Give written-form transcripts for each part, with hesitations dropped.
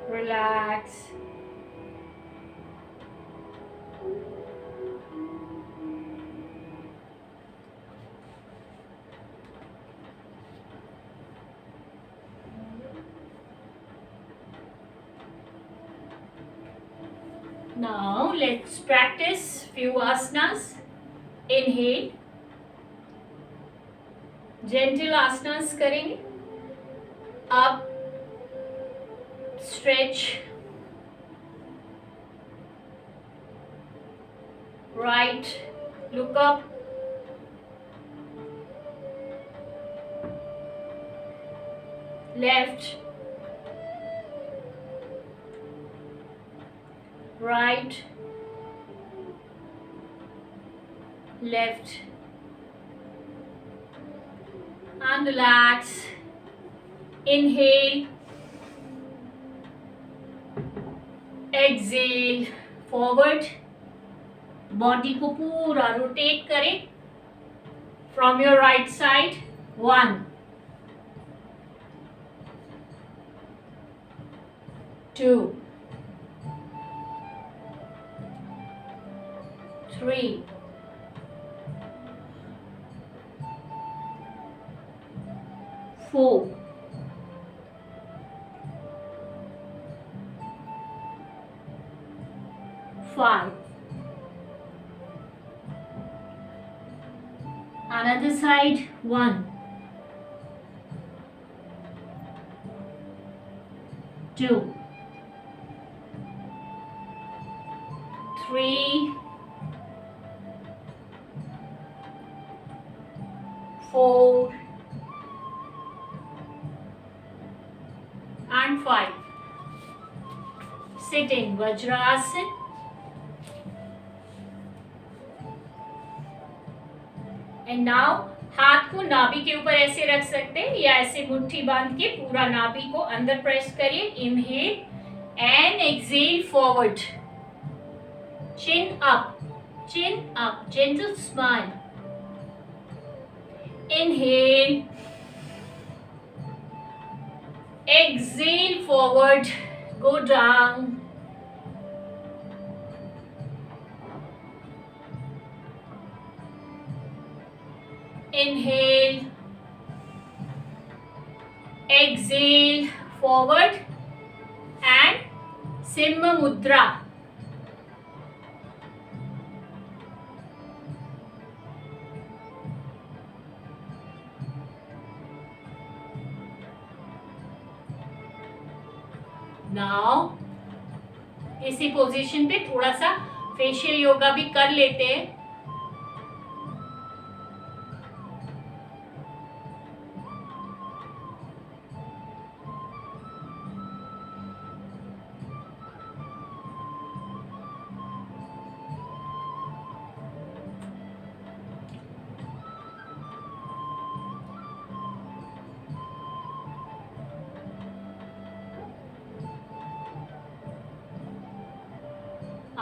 Relax. Now let's practice few asanas. Inhale. Gentle asanas करेंगे. Up. Stretch. Right. Look up. Left. Right. Left. And relax. Inhale. Exhale. Forward. Body को पूरा rotate करें. From your right side. 1 2 3 4 5. Another side. 1 2 3 4 and 5. Sit in Vajrasana. And now हाथ को नाभि के ऊपर ऐसे रख सकते हैं या ऐसे मुट्ठी बांध के पूरा नाभि को अंदर प्रेस करिए. Inhale and exhale forward. Chin up. Gentle smile. Inhale. Exhale forward. Go down. Inhale, exhale, forward and Simha Mudra. Now, इसी पोजीशन पे थोड़ा सा फेशियल योगा भी कर लेते हैं.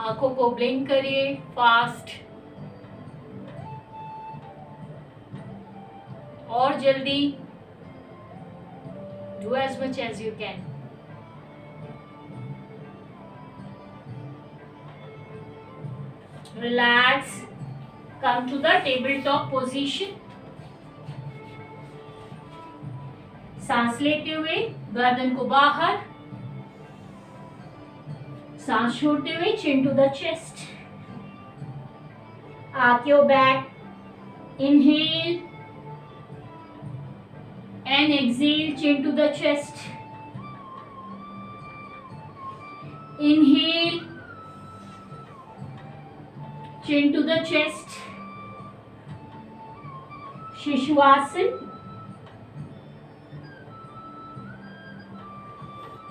आंखों को ब्लिंक करिए फास्ट और जल्दी. Do as much as you can. Relax. Come to the table top position. सांस लेते हुए गर्दन को बाहर. सांस छोड़ते हुए chin to the chest. Arc your back. Inhale and exhale, chin to the chest. Inhale, chin to the chest. Shishwasana.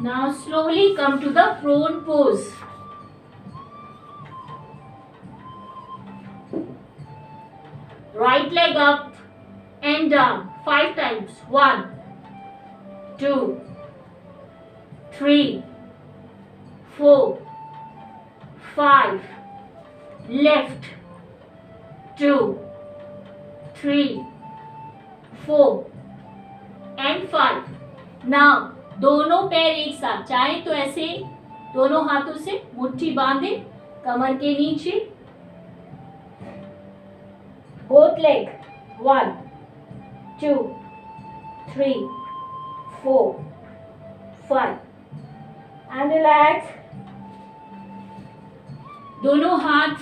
Now slowly come to the prone pose. Right leg up and down 5 times. 1 2 3 4 5. Left 2 3 4 and 5. Now दोनों पैर एक साथ, चाहे तो ऐसे दोनों हाथों से मुट्ठी बांधे कमर के नीचे। Both leg, 1 2 3 4 5 and relax. दोनों हाथ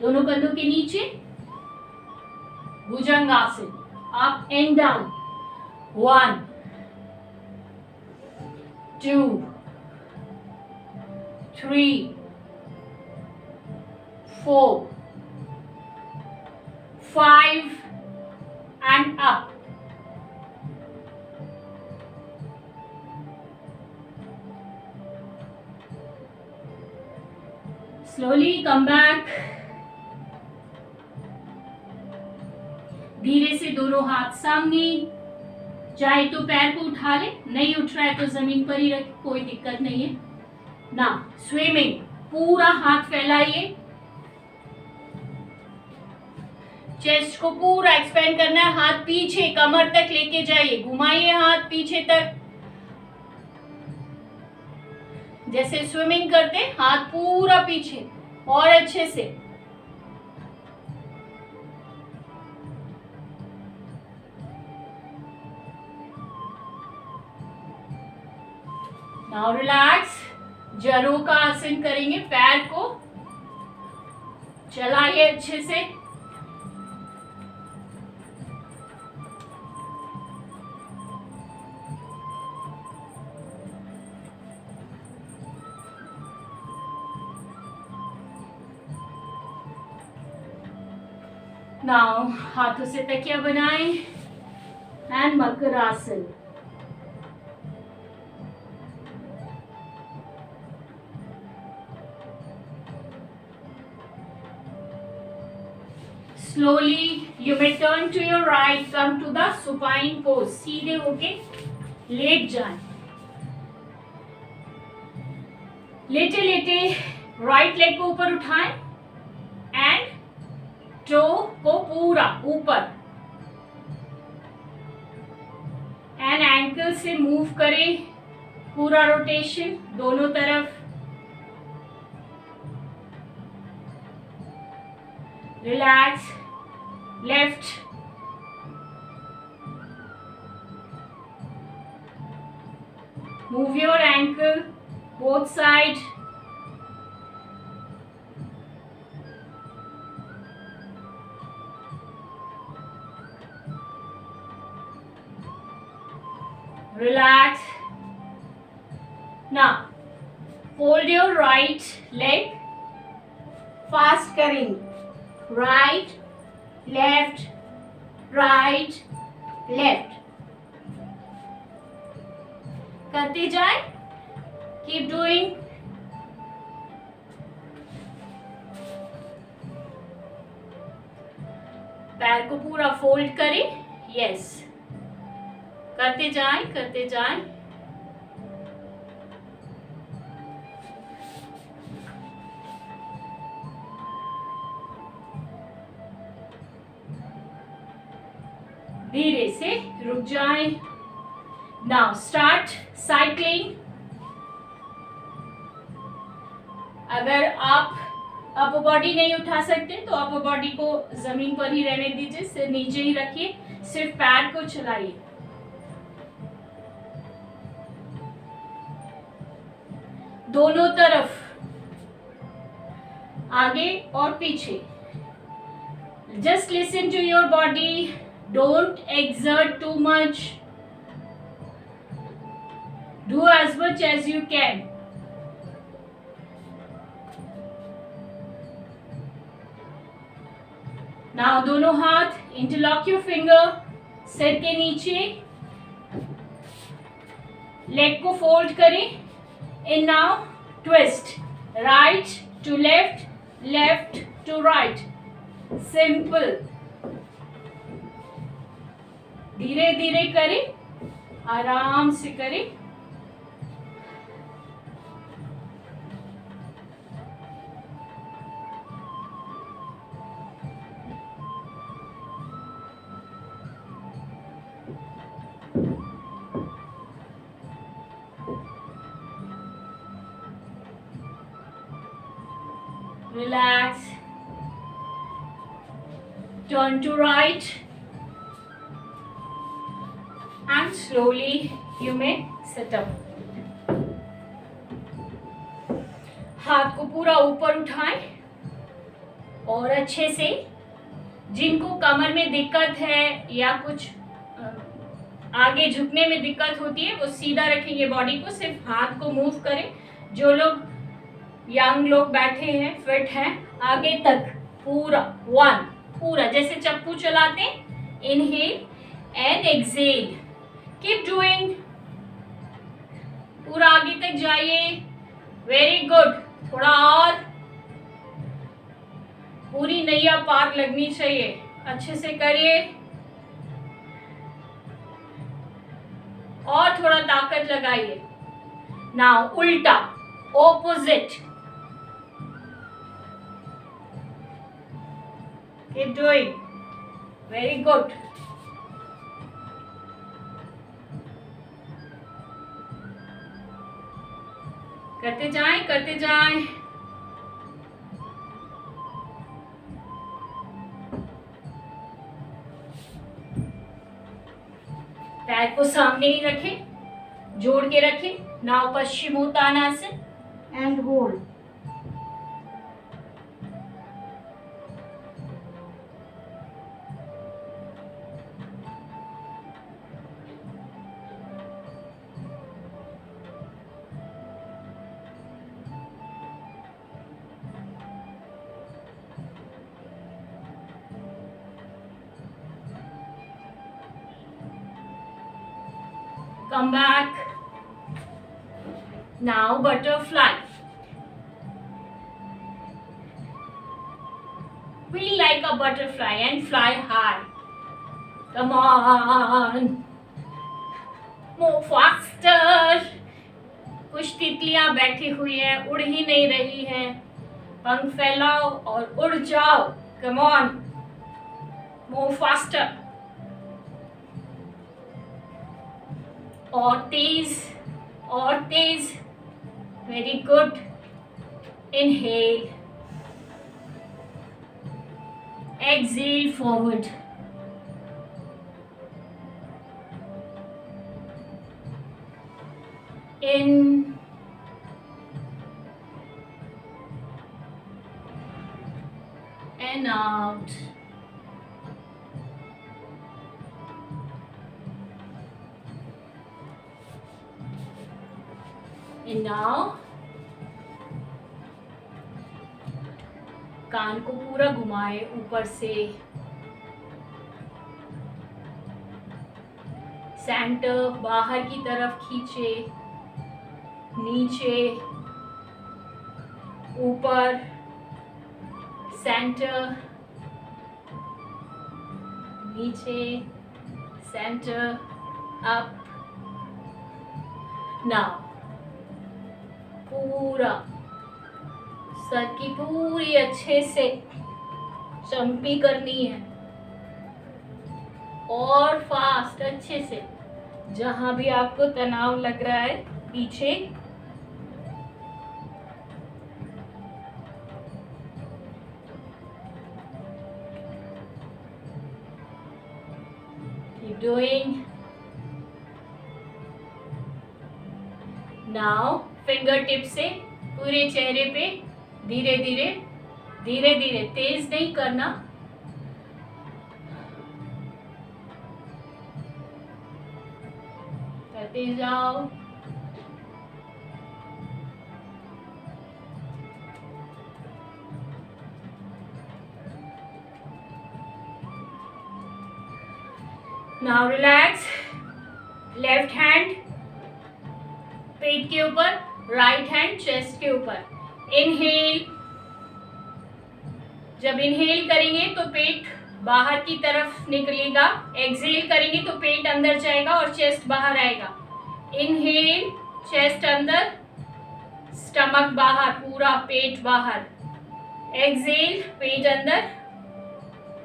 दोनों कंधों के नीचे, भुजंगासन, up and down. 1 2 3 4 5 and up. Slowly come back. धीरे से दोनों हाथ सामने, चाहे तो पैर को उठा ले, नहीं उठ रहा है तो जमीन पर ही रख, कोई दिक्कत नहीं है ना। स्विमिंग, पूरा हाथ फैलाइए, चेस्ट को पूरा एक्सपेंड करना है, हाथ पीछे कमर तक लेके जाइए, घुमाइए हाथ पीछे तक, जैसे स्विमिंग करते, हाथ पूरा पीछे और अच्छे से। नाउ रिलैक्स, जड़ों का आसन करेंगे, पैर को चलाइए अच्छे से। नाउ हाथों से तकिया बनाएं and makarasana. Slowly you may turn to your right, come to the supine pose, सीधे होके लेट जाएं। लेटे लेटे राइट लेग को ऊपर उठाएं एंड टो को पूरा ऊपर एंड एंकल से मूव करें, पूरा रोटेशन दोनों तरफ। Relax, left, move your ankle both side, relax. Now fold your right leg, fast करेंगे, right left right left करते जाए, कीप डूइंग। पैर को पूरा फोल्ड करें, यस, करते जाए करते जाए। धीरे से रुक जाएं। Now start cycling. अगर आप अपर बॉडी नहीं उठा सकते तो अपर बॉडी को जमीन पर ही रहने दीजिए, सिर नीचे ही रखिए, सिर्फ पैर को चलाइए। दोनों तरफ, आगे और पीछे। Just listen to your body, don't exert too much, do as much as you can. Now दोनों हाथ interlock your finger, सिर के नीचे, लेग को फोल्ड करें and now twist, right to left, left to right, simple। धीरे धीरे करें, आराम से करें। Relax. Turn to right. And slowly you may sit up. हाथ को पूरा ऊपर उठाएं और अच्छे से, जिनको कमर में दिक्कत है या कुछ आगे झुकने में दिक्कत होती है वो सीधा रखेंगे बॉडी को, सिर्फ हाथ को मूव करें। जो लोग यंग लोग बैठे हैं, फिट हैं, आगे तक पूरा 1, पूरा जैसे चप्पू चलाते हैं। Inhale and exhale, keep doing, पूरा आगे तक जाइए। वेरी गुड, थोड़ा और, पूरी नैया पार लगनी चाहिए, अच्छे से करिए और थोड़ा ताकत लगाइए। नाउ उल्टा, opposite, keep doing, very good. करते जाएं, करते जाएं। पैर को सामने ही रखें, जोड़ के रखें। Now Paschimottanasana and hold. Come back. Now butterfly. Be like a butterfly and fly high. Come on. Move faster. कुछ तितलियां बैठी हुई हैं, उड़ ही नहीं रही हैं। पंख फैलाओ और उड़ जाओ। Come on. Move faster. और तेज, और तेज। Very good. Inhale, exhale forward. In and out. And now कान को पूरा घुमाए ऊपर से, सेंटर बाहर की तरफ खींचे, नीचे ऊपर, सेंटर नीचे, सेंटर अप। नाउ पूरा सर की पूरी अच्छे से चंपी करनी है और फास्ट, अच्छे से। जहां भी आपको तनाव लग रहा है पीछे, keep doing. Now finger tip से पूरे चेहरे पे धीरे धीरे, धीरे धीरे, तेज नहीं करना। करते जाओ। Now relax. लेफ्ट हैंड पेट के ऊपर, राइट हैंड चेस्ट के ऊपर। इनहेल, जब इनहेल करेंगे तो पेट बाहर की तरफ निकलेगा, एक्सहेल करेंगे तो पेट अंदर जाएगा और चेस्ट बाहर आएगा। इनहेल, चेस्ट अंदर, स्टमक बाहर, पूरा पेट बाहर। एक्सहेल, पेट अंदर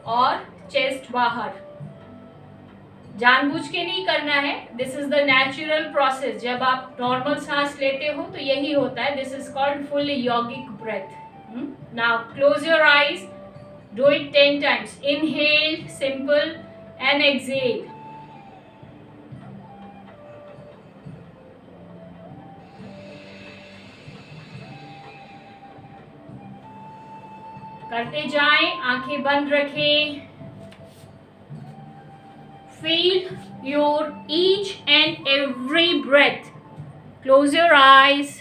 और चेस्ट बाहर। जानबूझ के नहीं करना है, this is the natural process. जब आप नॉर्मल सांस लेते हो तो यही होता है, this is called full yogic breath. Now close your eyes, do it 10 times। Inhale simple and exhale. करते जाएं, आंखें बंद रखें। Feel your each and every breath. Close your eyes.